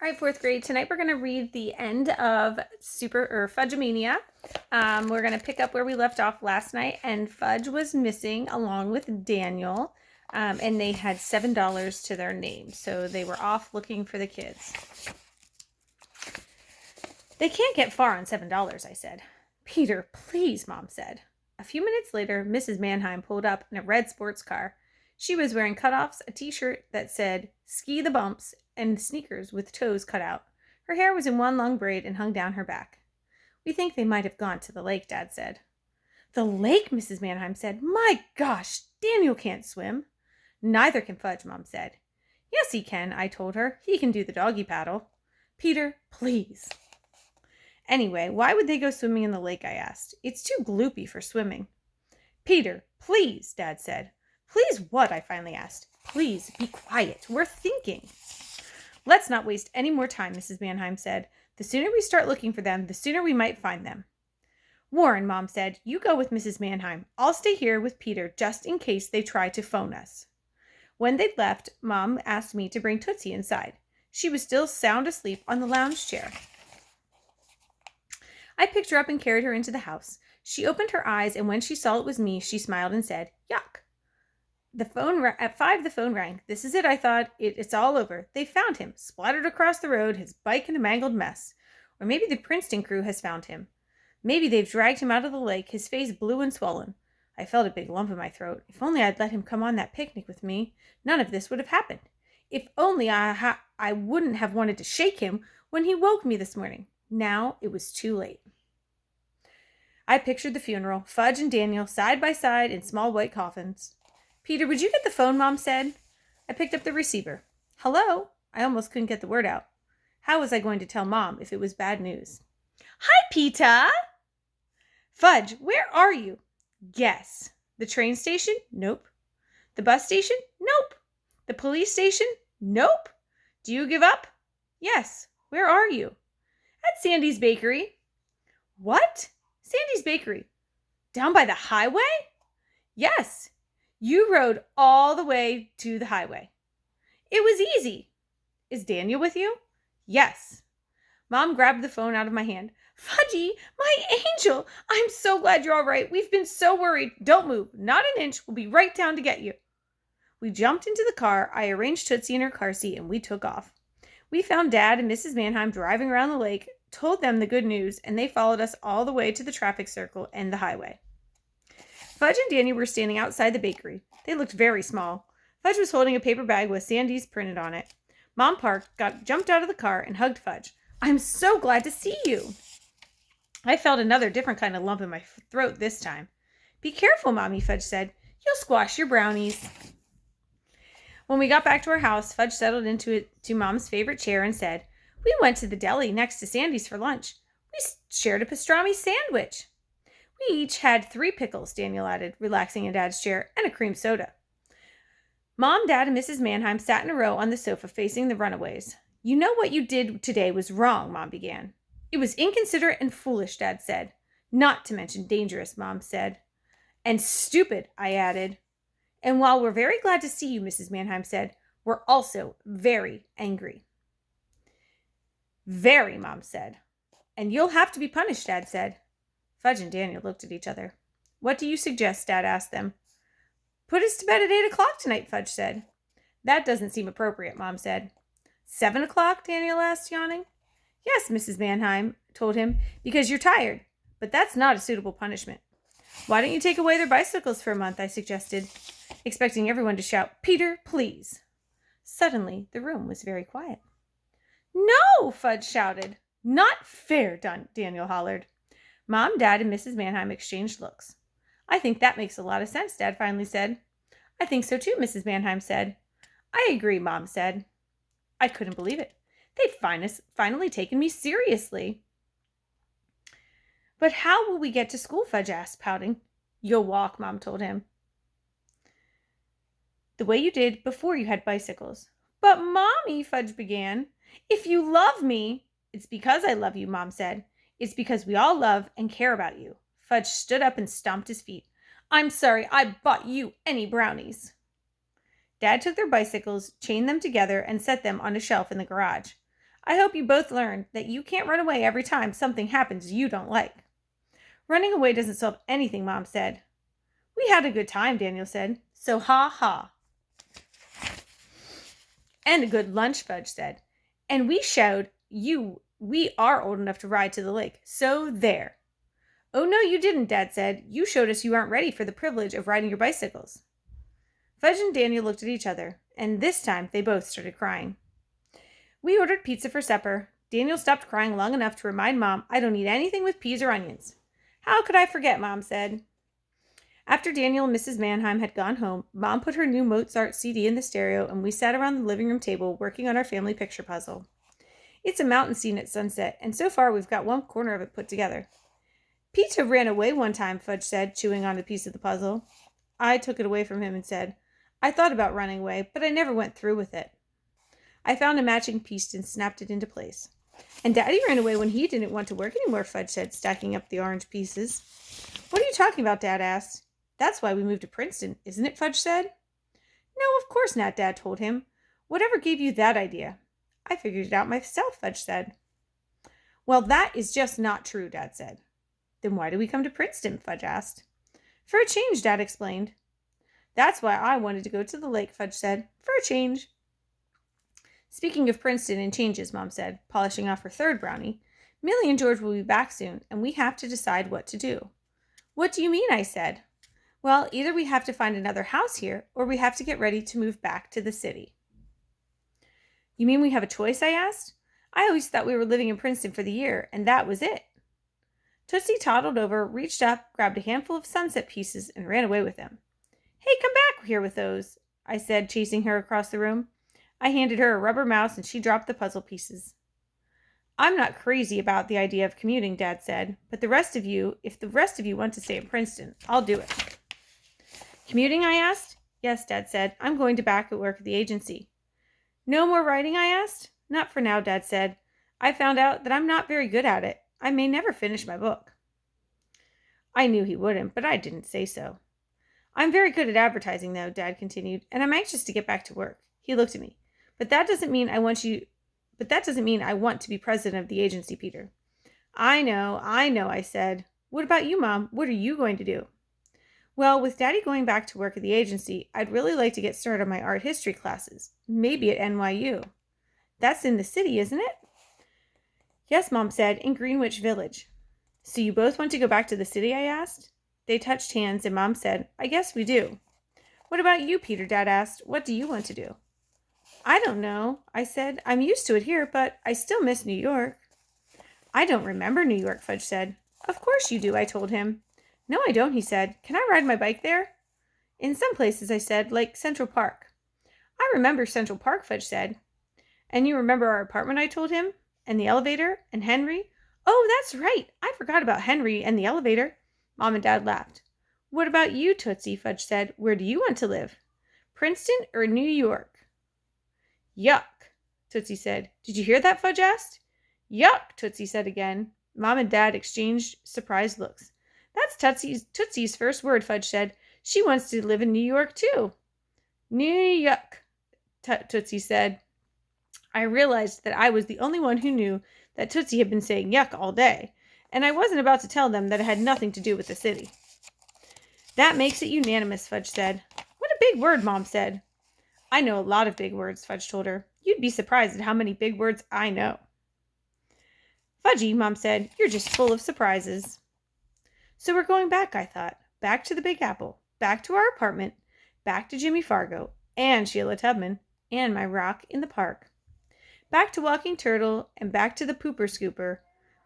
All right, fourth grade. Tonight we're going to read the end of Fudgemania. We're going to pick up where we left off last night, and Fudge was missing along with Daniel, and they had $7 to their name, so they were off looking for the kids. They can't get far on $7, I said. Peter, please, Mom said. A few minutes later, Mrs. Mannheim pulled up in a red sports car. She was wearing cutoffs, a t-shirt that said, "Ski the bumps," and sneakers with toes cut out. Her hair was in one long braid and hung down her back. We think they might have gone to the lake, Dad said. The lake, Mrs. Mannheim said. My gosh, Daniel can't swim. Neither can Fudge, Mom said. Yes, he can, I told her. He can do the doggy paddle. Peter, please. Anyway, why would they go swimming in the lake, I asked. It's too gloopy for swimming. Peter, please, Dad said. Please what? I finally asked. Please be quiet. We're thinking. Let's not waste any more time, Mrs. Mannheim said. The sooner we start looking for them, the sooner we might find them. Warren, Mom said, you go with Mrs. Mannheim. I'll stay here with Peter just in case they try to phone us. When they'd left, Mom asked me to bring Tootsie inside. She was still sound asleep on the lounge chair. I picked her up and carried her into the house. She opened her eyes, and when she saw it was me, she smiled and said, Yuck. At 5, the phone rang. This is it, I thought. It's all over. They found him, splattered across the road, his bike in a mangled mess. Or maybe the Princeton crew has found him. Maybe they've dragged him out of the lake, his face blue and swollen. I felt a big lump in my throat. If only I'd let him come on that picnic with me, none of this would have happened. If only I wouldn't have wanted to shake him when he woke me this morning. Now it was too late. I pictured the funeral, Fudge and Daniel side by side in small white coffins. Peter, would you get the phone, Mom said. I picked up the receiver. Hello? I almost couldn't get the word out. How was I going to tell Mom if it was bad news? Hi, Peter! Fudge, where are you? Guess. The train station? Nope. The bus station? Nope. The police station? Nope. Do you give up? Yes. Where are you? At Sandy's Bakery. What? Sandy's Bakery. Down by the highway? Yes. You rode all the way to the highway. It was easy. Is Daniel with you? Yes. Mom grabbed the phone out of my hand. Fudgy, my angel, I'm so glad you're all right. We've been so worried. Don't move. Not an inch. We'll be right down to get you. We jumped into the car. I arranged Tootsie in her car seat, and we took off. We found Dad and Mrs. Mannheim driving around the lake, told them the good news, and they followed us all the way to the traffic circle and the highway. Fudge and Daniel were standing outside the bakery. They looked very small. Fudge was holding a paper bag with Sandy's printed on it. Mom jumped out of the car and hugged Fudge. I'm so glad to see you. I felt another different kind of lump in my throat this time. Be careful, Mommy, Fudge said. You'll squash your brownies. When we got back to our house, Fudge settled into Mom's favorite chair and said, We went to the deli next to Sandy's for lunch. We shared a pastrami sandwich. We each had 3 pickles, Daniel added, relaxing in Dad's chair, and a cream soda. Mom, Dad, and Mrs. Mannheim sat in a row on the sofa facing the runaways. You know what you did today was wrong, Mom began. It was inconsiderate and foolish, Dad said. Not to mention dangerous, Mom said. And stupid, I added. And while we're very glad to see you, Mrs. Mannheim said, we're also very angry. Very, Mom said. And you'll have to be punished, Dad said. Fudge and Daniel looked at each other. What do you suggest, Dad asked them. Put us to bed at 8 o'clock tonight, Fudge said. That doesn't seem appropriate, Mom said. 7 o'clock, Daniel asked, yawning. Yes, Mrs. Mannheim told him, because you're tired. But that's not a suitable punishment. Why don't you take away their bicycles for a month, I suggested, expecting everyone to shout, Peter, please. Suddenly, the room was very quiet. No, Fudge shouted. Not fair, Daniel hollered. Mom, Dad, and Mrs. Mannheim exchanged looks. I think that makes a lot of sense, Dad finally said. I think so too, Mrs. Mannheim said. I agree, Mom said. I couldn't believe it. They'd finally taken me seriously. But how will we get to school, Fudge asked, pouting. You'll walk, Mom told him. The way you did before you had bicycles. But, Mommy, Fudge began. If you love me. It's because I love you, Mom said. It's because we all love and care about you. Fudge stood up and stomped his feet. I'm sorry I bought you any brownies. Dad took their bicycles, chained them together, and set them on a shelf in the garage. I hope you both learned that you can't run away every time something happens you don't like. Running away doesn't solve anything, Mom said. We had a good time, Daniel said. So ha ha. And a good lunch, Fudge said. And we showed you we are old enough to ride to the lake. So there. Oh, no, you didn't, Dad said. You showed us you aren't ready for the privilege of riding your bicycles. Fudge and Daniel looked at each other, and this time they both started crying. We ordered pizza for supper. Daniel stopped crying long enough to remind Mom, I don't eat anything with peas or onions. How could I forget, Mom said. After Daniel and Mrs. Mannheim had gone home, Mom put her new Mozart CD in the stereo, and we sat around the living room table working on our family picture puzzle. It's a mountain scene at sunset, and so far we've got one corner of it put together. Peter ran away one time, Fudge said, chewing on a piece of the puzzle. I took it away from him and said, I thought about running away, but I never went through with it. I found a matching piece and snapped it into place. And Daddy ran away when he didn't want to work anymore, Fudge said, stacking up the orange pieces. What are you talking about, Dad asked. That's why we moved to Princeton, isn't it, Fudge said. No, of course not, Dad told him. Whatever gave you that idea? I figured it out myself, Fudge said. Well, that is just not true, Dad said. Then why do we come to Princeton? Fudge asked. For a change, Dad explained. That's why I wanted to go to the lake, Fudge said. For a change. Speaking of Princeton and changes, Mom said, polishing off her third brownie, Millie and George will be back soon, and we have to decide what to do. What do you mean? I said. Well, either we have to find another house here, or we have to get ready to move back to the city. You mean we have a choice? I asked. I always thought we were living in Princeton for the year, and that was it. Tootsie toddled over, reached up, grabbed a handful of sunset pieces, and ran away with them. Hey, come back here with those, I said, chasing her across the room. I handed her a rubber mouse, and she dropped the puzzle pieces. I'm not crazy about the idea of commuting, Dad said, but if the rest of you want to stay in Princeton, I'll do it. Commuting, I asked. Yes, Dad said. I'm going to back at work at the agency. No more writing, I asked. Not for now, Dad said. I found out that I'm not very good at it. I may never finish my book. I knew he wouldn't, but I didn't say so. I'm very good at advertising, though, Dad continued, and I'm anxious to get back to work. He looked at me. But that doesn't mean I want to be president of the agency, Peter. I know, I said. What about you, Mom? What are you going to do? Well, with Daddy going back to work at the agency, I'd really like to get started on my art history classes, maybe at NYU. That's in the city, isn't it? Yes, Mom said, in Greenwich Village. So you both want to go back to the city, I asked. They touched hands, and Mom said, I guess we do. What about you, Peter? Dad asked. What do you want to do? I don't know, I said. I'm used to it here, but I still miss New York. I don't remember New York, Fudge said. Of course you do, I told him. No, I don't, he said. Can I ride my bike there? In some places, I said, like Central Park. I remember Central Park, Fudge said. And you remember our apartment, I told him? And the elevator? And Henry? Oh, that's right. I forgot about Henry and the elevator. Mom and Dad laughed. What about you, Tootsie? Fudge said. Where do you want to live? Princeton or New York? Yuck, Tootsie said. Did you hear that? Fudge asked. Yuck, Tootsie said again. Mom and Dad exchanged surprised looks. That's Tootsie's first word, Fudge said. She wants to live in New York, too. New York, Tootsie said. I realized that I was the only one who knew that Tootsie had been saying yuck all day, and I wasn't about to tell them that it had nothing to do with the city. That makes it unanimous, Fudge said. What a big word, Mom said. I know a lot of big words, Fudge told her. You'd be surprised at how many big words I know. Fudgy, Mom said, you're just full of surprises. So we're going back, I thought. Back to the Big Apple. Back to our apartment. Back to Jimmy Fargo. And Sheila Tubman. And my rock in the park. Back to Walking Turtle. And back to the Pooper Scooper.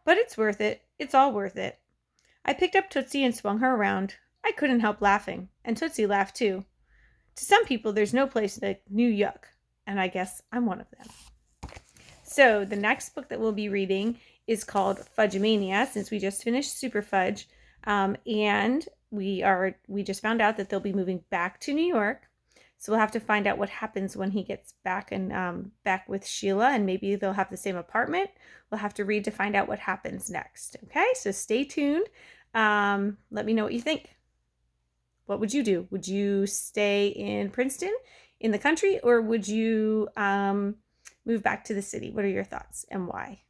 But it's worth it. It's all worth it. I picked up Tootsie and swung her around. I couldn't help laughing. And Tootsie laughed too. To some people, there's no place like New York. And I guess I'm one of them. So the next book that we'll be reading is called Fudgemania, since we just finished Super Fudge. And we just found out that they'll be moving back to New York. So we'll have to find out what happens when he gets back and back with Sheila, and maybe they'll have the same apartment. We'll have to read to find out what happens next. Okay, so stay tuned. Let me know what you think. What would you do? Would you stay in Princeton, in the country, or would you move back to the city. What are your thoughts and why?